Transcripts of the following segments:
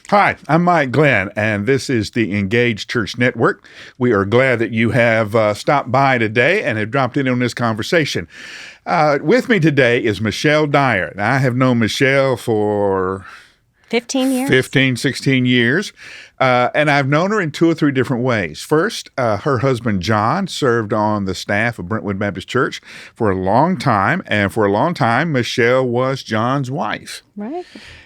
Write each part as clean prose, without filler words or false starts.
Hi, I'm Mike Glenn, and this is the Engaged Church Network. We are glad that you have stopped by today and have dropped in on this conversation. With me today is Michele Dyer. Now, I have known Michele for 15 years. 16 years. And I've known her in two or three different ways. First, her husband, John, served on the staff of Brentwood Baptist Church for a long time. And for a long time, Michele was John's wife. Right.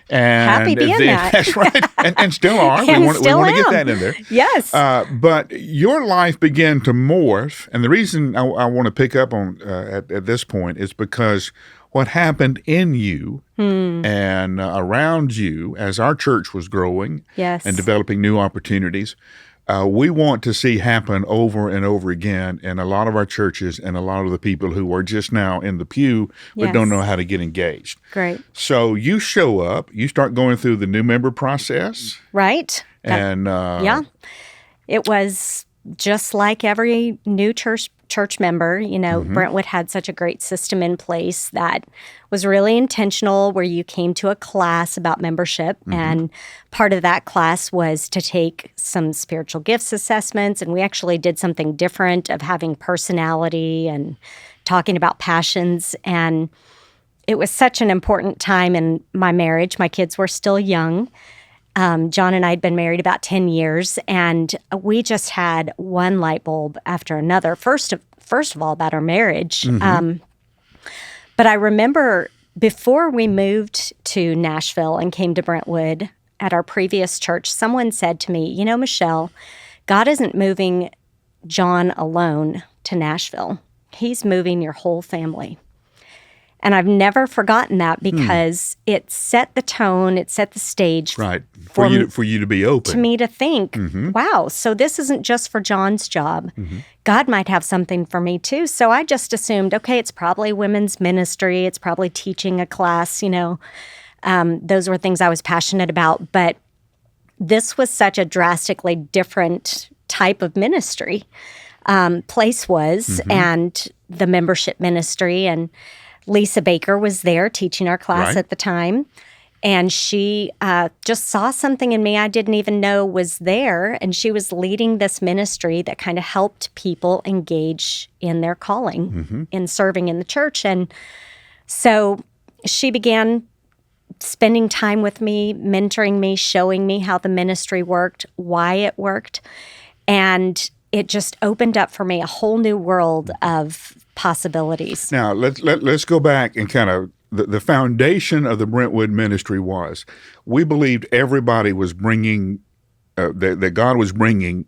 And happy being that. That's right. And still are. And we want to get that in there. Yes. But your life began to morph. And the reason I want to pick up on at this point is because what happened in you and around you as our church was growing and developing new opportunities, we want to see happen over and over again in a lot of our churches and a lot of the people who are just now in the pew but don't know how to get engaged. Great. So you show up, you start going through the new member process. Right. And it was just like every new church member. You know, Brentwood had such a great system in place that was really intentional, where you came to a class about membership, and part of that class was to take some spiritual gifts assessments, and we actually did something different of having personality and talking about passions. And it was such an important time in my marriage. My kids were still young. John and I had been married about 10 years, and we just had one light bulb after another. First of all, about our marriage. But I remember before we moved to Nashville and came to Brentwood at our previous church, someone said to me, you know, Michele, God isn't moving John alone to Nashville. He's moving your whole family. And I've never forgotten that, because it set the tone, it set the stage. Right. For you to be open. To me to think, wow, so this isn't just for John's job. God might have something for me too. So I just assumed, okay, it's probably women's ministry. It's probably teaching a class, you know. Those were things I was passionate about. But this was such a drastically different type of ministry. Place was, and the membership ministry, and Lisa Baker was there teaching our class at the time, and she just saw something in me I didn't even know was there, and she was leading this ministry that kind of helped people engage in their calling, in serving in the church. And so she began spending time with me, mentoring me, showing me how the ministry worked, why it worked, and it just opened up for me a whole new world of possibilities. Now, let's go back and kind of, the foundation of the Brentwood ministry was, we believed everybody was bringing, that God was bringing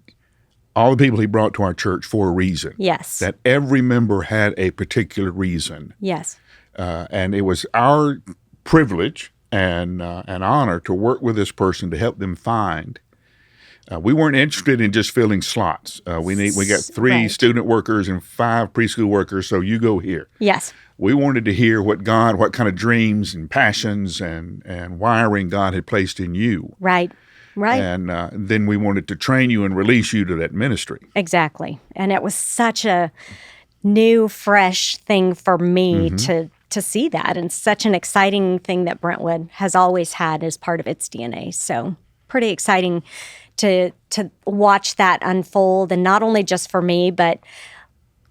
all the people he brought to our church for a reason. Yes. That every member had a particular reason. Yes. And it was our privilege and an honor to work with this person to help them find. We weren't interested in just filling slots. We got 3 student workers and 5 preschool workers, so you go here. Yes. We wanted to hear what kind of dreams and passions and wiring God had placed in you. Right. And then we wanted to train you and release you to that ministry. Exactly. And it was such a new, fresh thing for me to see that, and such an exciting thing that Brentwood has always had as part of its DNA. So pretty exciting to watch that unfold, and not only just for me, but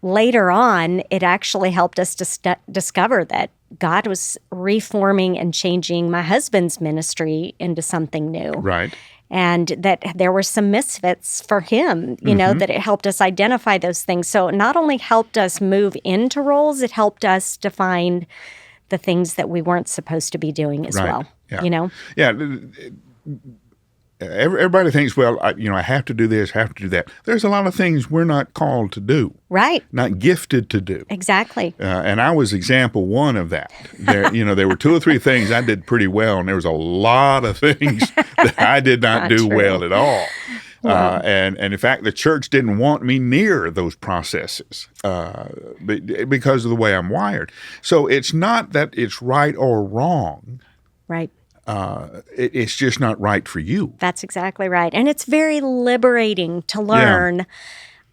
later on, it actually helped us to discover that God was reforming and changing my husband's ministry into something new. Right. And that there were some misfits for him, you know, that it helped us identify those things. So it not only helped us move into roles, it helped us to find the things that we weren't supposed to be doing as well, you know? Yeah. Everybody thinks, well, I have to do this, have to do that. There's a lot of things we're not called to do. Right. Not gifted to do. Exactly. And I was example one of that. There were 2 or 3 things I did pretty well, and there was a lot of things that I did not do well at all. And in fact, the church didn't want me near those processes because of the way I'm wired. So it's not that it's right or wrong. Right. It's just not right for you. That's exactly right. And it's very liberating to learn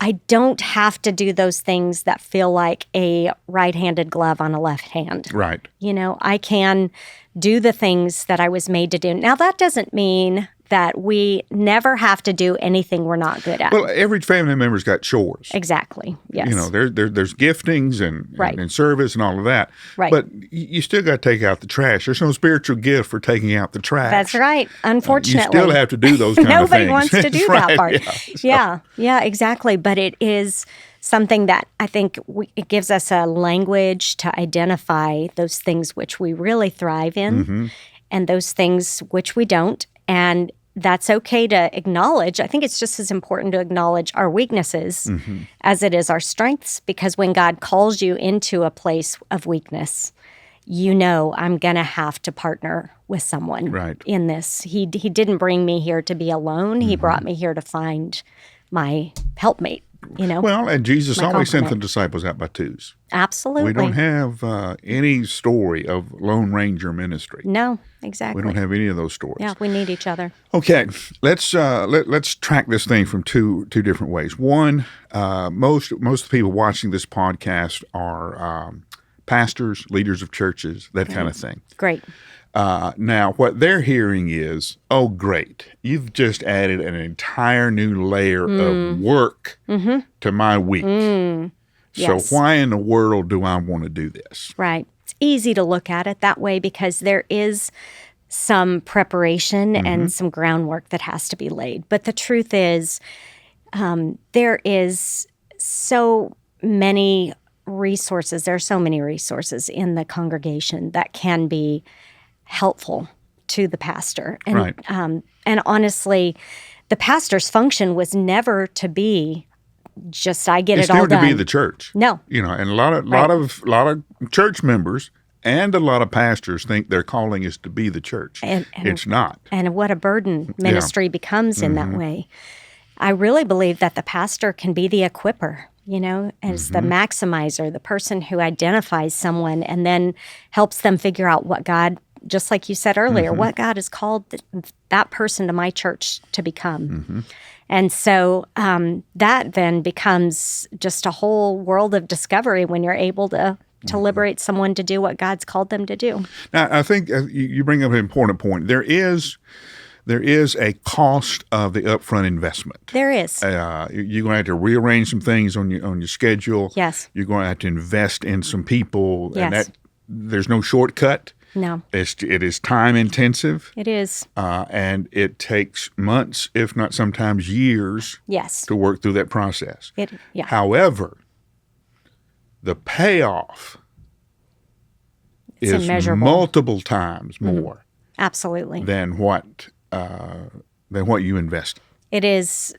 I don't have to do those things that feel like a right-handed glove on a left hand. Right. You know, I can do the things that I was made to do. Now, that doesn't mean that we never have to do anything we're not good at. Well, every family member's got chores. Exactly. Yes. You know, there's giftings and service and all of that. Right. But you still got to take out the trash. There's no spiritual gift for taking out the trash. That's right. Unfortunately. You still have to do those kind of things. Nobody wants to do that part. Yeah, yeah, exactly. But it is something that I think it gives us a language to identify those things which we really thrive in and those things which we don't. And that's okay to acknowledge. I think it's just as important to acknowledge our weaknesses as it is our strengths, because when God calls you into a place of weakness, you know I'm going to have to partner with someone in this. He didn't bring me here to be alone. He brought me here to find my helpmate. You know, well, and Jesus always sent the disciples out by twos. Absolutely. We don't have any story of Lone Ranger ministry. No, exactly. We don't have any of those stories. Yeah, we need each other. Okay, let's track this thing from two different ways. One, most of the people watching this podcast are pastors, leaders of churches, that kind of thing. Great. Now, what they're hearing is, oh, great, you've just added an entire new layer of work to my week. So why in the world do I want to do this? Right. It's easy to look at it that way because there is some preparation and some groundwork that has to be laid. But the truth is, there is so many resources. There are so many resources in the congregation that can be helpful to the pastor. And, and honestly, the pastor's function was never to be just I get it's it all done. It's never to be the church. No, you know, and a lot of church members and a lot of pastors think their calling is to be the church. And it's not. And what a burden ministry becomes in that way. I really believe that the pastor can be the equipper. You know, as the maximizer, the person who identifies someone and then helps them figure out what God, just like you said earlier, what God has called that person to my church to become. And so that then becomes just a whole world of discovery when you're able to liberate someone to do what God's called them to do. Now, I think you bring up an important point. There is a cost of the upfront investment. There is. You're going to have to rearrange some things on your schedule. Yes. You're going to have to invest in some people. Yes. And there's no shortcut. No. It is time intensive. It is. And it takes months, if not sometimes years, to work through that process. However, the payoff is multiple times more. Absolutely. Than what you invest. It is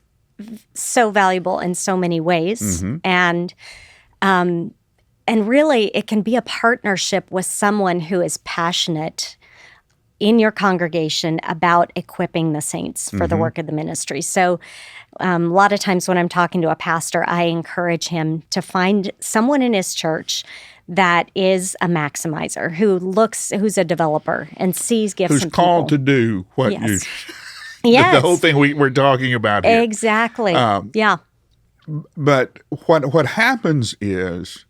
so valuable in so many ways, and really, it can be a partnership with someone who is passionate in your congregation about equipping the saints for the work of the ministry. So, a lot of times when I'm talking to a pastor, I encourage him to find someone in his church that is a maximizer, who's a developer and sees gifts who's in people. Called to do what you yes. the whole thing we're talking about here. Exactly. But what happens is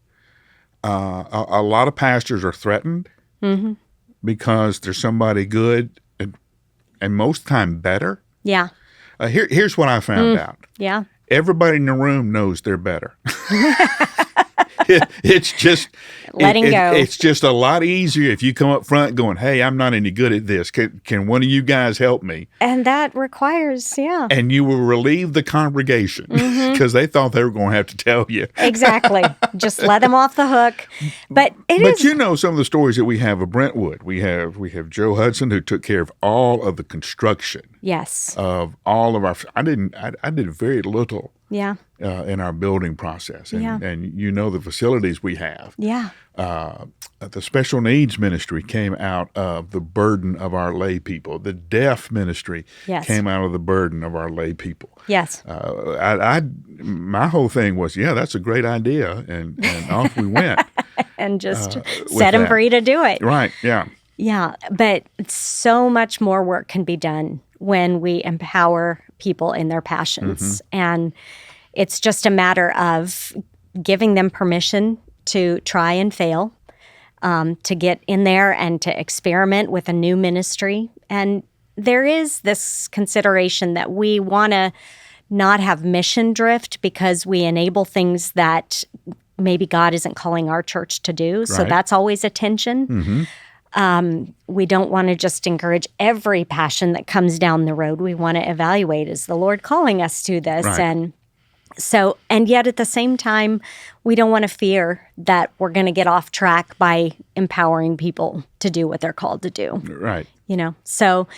a lot of pastors are threatened because there's somebody good and most time better. Yeah. Here's what I found out. Yeah. Everybody in the room knows they're better. It's just letting go. It's just a lot easier if you come up front going, "Hey, I'm not any good at this. Can one of you guys help me?" And that requires, And you will relieve the congregation because they thought they were going to have to tell you. Exactly. Just let them off the hook. But you know some of the stories that we have of Brentwood. We have Joe Hudson, who took care of all of the construction. Yes. Of all of our. I did very little. Yeah. In our building process. And you know the facilities we have. Yeah. The special needs ministry came out of the burden of our lay people. The deaf ministry came out of the burden of our lay people. Yes. My whole thing was, that's a great idea. And off we went. And just set them free to do it. Right, yeah. Yeah, but so much more work can be done when we empower people in their passions. And it's just a matter of giving them permission to try and fail, to get in there and to experiment with a new ministry. And there is this consideration that we want to not have mission drift because we enable things that maybe God isn't calling our church to do. So that's always a tension. We don't want to just encourage every passion that comes down the road. We want to evaluate, is the Lord calling us to this? Right. And yet at the same time, we don't want to fear that we're going to get off track by empowering people to do what they're called to do. Right. So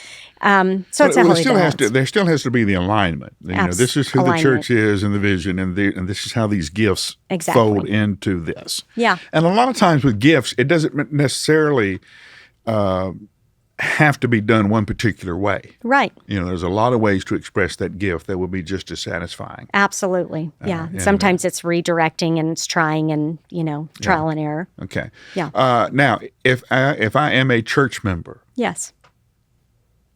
it's a healthy balance. There still has to be the alignment. This is who the church is and the vision, and this is how these gifts fold into this. Yeah. And a lot of times with gifts, it doesn't necessarily have to be done one particular way. Right. There's a lot of ways to express that gift that will be just as satisfying. Absolutely. Yeah. Sometimes it's redirecting and it's trying and, trial and error. Okay. Yeah. Now, if I am a church member. Yes.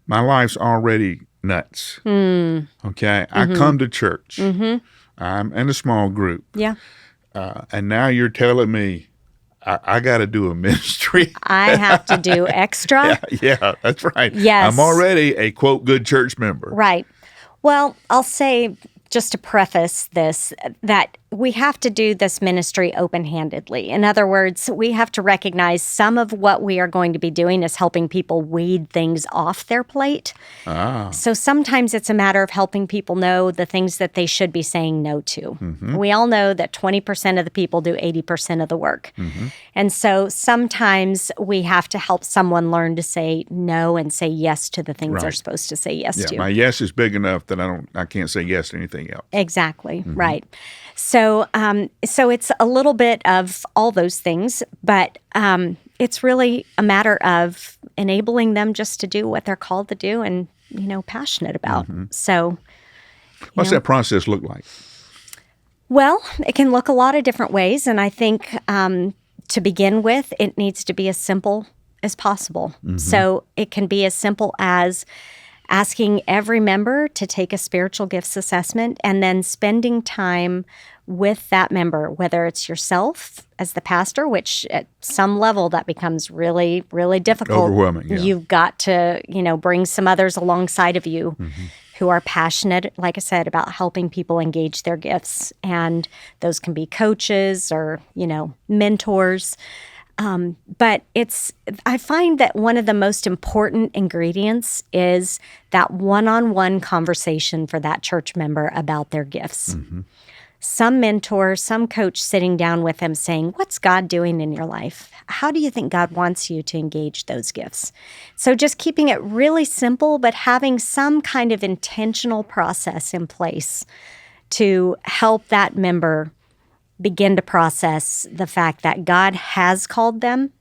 My life's already nuts. Okay. I come to church. I'm in a small group. Yeah. And now you're telling me I got to do a ministry. I have to do extra. Yeah, that's right. Yes. I'm already a, quote, good church member. Right. Well, I'll say, just to preface this, that we have to do this ministry open-handedly. In other words, we have to recognize some of what we are going to be doing is helping people weed things off their plate. So sometimes it's a matter of helping people know the things that they should be saying no to. We all know that 20% of the people do 80% of the work. And so sometimes we have to help someone learn to say no and say yes to the things they're supposed to say yes to. My yes is big enough that I can't say yes to anything else. Exactly. Right. So it's a little bit of all those things, but it's really a matter of enabling them just to do what they're called to do and, passionate about. So, what's that process look like? Well, it can look a lot of different ways, and I think to begin with, it needs to be as simple as possible. So it can be as simple as asking every member to take a spiritual gifts assessment and then spending time with that member, whether it's yourself as the pastor, which at some level that becomes really, really difficult. Overwhelming, yeah. You've got to, bring some others alongside of you who are passionate, like I said, about helping people engage their gifts. And those can be coaches or, mentors. But I find that one of the most important ingredients is that one-on-one conversation for that church member about their gifts. Some mentor, some coach sitting down with them saying, what's God doing in your life? How do you think God wants you to engage those gifts? So just keeping it really simple, but having some kind of intentional process in place to help that member begin to process the fact that God has called them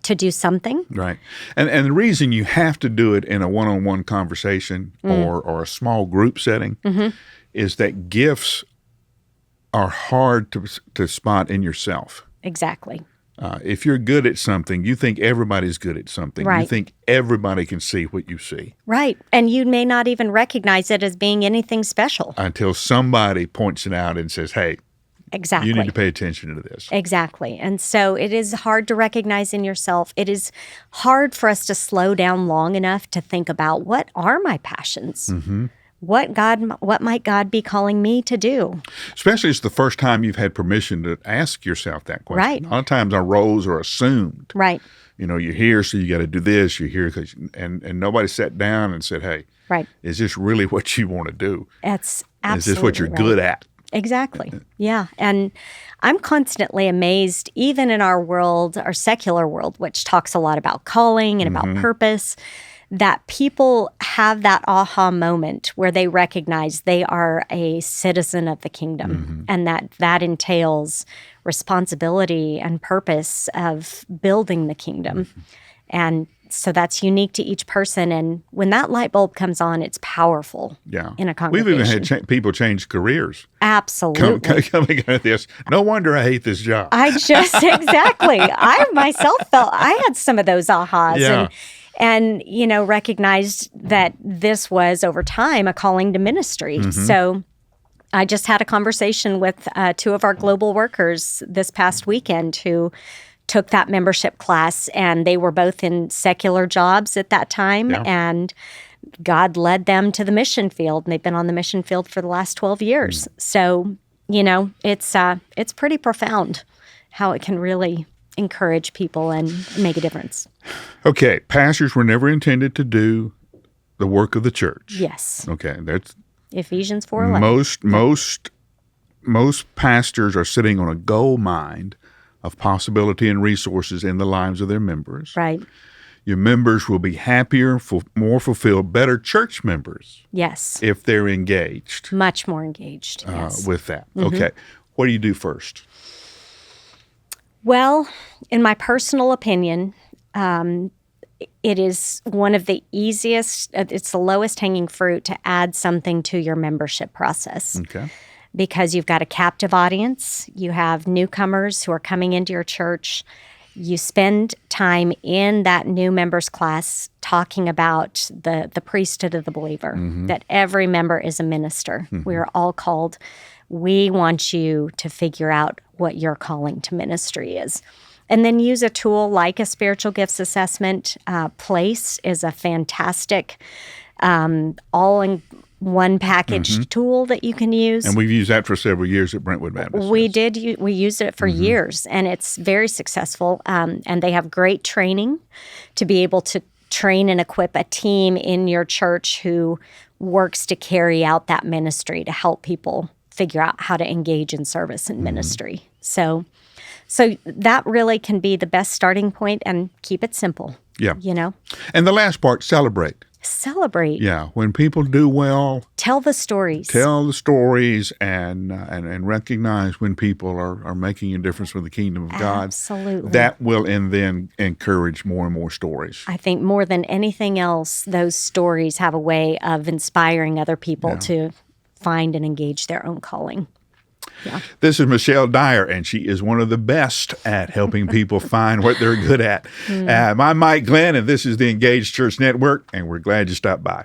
to do something. Right. And the reason you have to do it in a one-on-one conversation or a small group setting is that gifts are hard to spot in yourself. Exactly. If you're good at something, you think everybody's good at something. Right. You think everybody can see what you see. Right. And you may not even recognize it as being anything special. Until somebody points it out and says, hey, exactly. You need to pay attention to this. Exactly. And so it is hard to recognize in yourself. It is hard for us to slow down long enough to think about, what are my passions? What might God be calling me to do? Especially it's the first time you've had permission to ask yourself that question. Right. A lot of times our roles are assumed. Right. You're here, so you got to do this. You're here because, and nobody sat down and said, hey, is this really what you want to do? That's absolutely Is this what you're good at? Exactly. Yeah. And I'm constantly amazed, even in our world, our secular world, which talks a lot about calling and about purpose, that people have that aha moment where they recognize they are a citizen of the kingdom and that entails responsibility and purpose of building the kingdom. And so that's unique to each person. And when that light bulb comes on, it's powerful in a congregation. We've even had people change careers. Absolutely. Coming out of this. No wonder I hate this job. Exactly. I myself felt I had some of those ahas. Yeah. And recognized that this was, over time, a calling to ministry. So I just had a conversation with two of our global workers this past weekend who took that membership class, and they were both in secular jobs at that time. Yeah. And God led them to the mission field, and they've been on the mission field for the last 12 years. So, it's pretty profound how it can really encourage people and make a difference. Okay, pastors were never intended to do the work of the church. Yes. Okay, that's Ephesians 4:11. Most pastors are sitting on a gold mine of possibility and resources in the lives of their members. Right. Your members will be happier, more fulfilled, better church members. Yes. If they're engaged. Much more engaged. Yes. With that. Okay. What do you do first? Well, in my personal opinion, it is one of the easiest, it's the lowest hanging fruit to add something to your membership process. Okay. Because you've got a captive audience, you have newcomers who are coming into your church. You spend time in that new members class talking about the priesthood of the believer, that every member is a minister. We are all called. We want you to figure out what your calling to ministry is. And then use a tool like a spiritual gifts assessment. Place is a fantastic all-in-one package tool that you can use. And we've used that for several years at Brentwood Baptist. We used it for years, and it's very successful. And they have great training to be able to train and equip a team in your church who works to carry out that ministry to help people figure out how to engage in service and ministry. So that really can be the best starting point, and keep it simple. Yeah. And the last part, celebrate. Celebrate. Yeah. When people do well, tell the stories. Tell the stories and recognize when people are making a difference for the kingdom of God. Absolutely. That will then encourage more and more stories. I think more than anything else, those stories have a way of inspiring other people to find and engage their own calling. Yeah. This is Michele Dyer, and she is one of the best at helping people find what they're good at. I'm Mike Glenn, and this is the Engaged Church Network, and we're glad you stopped by.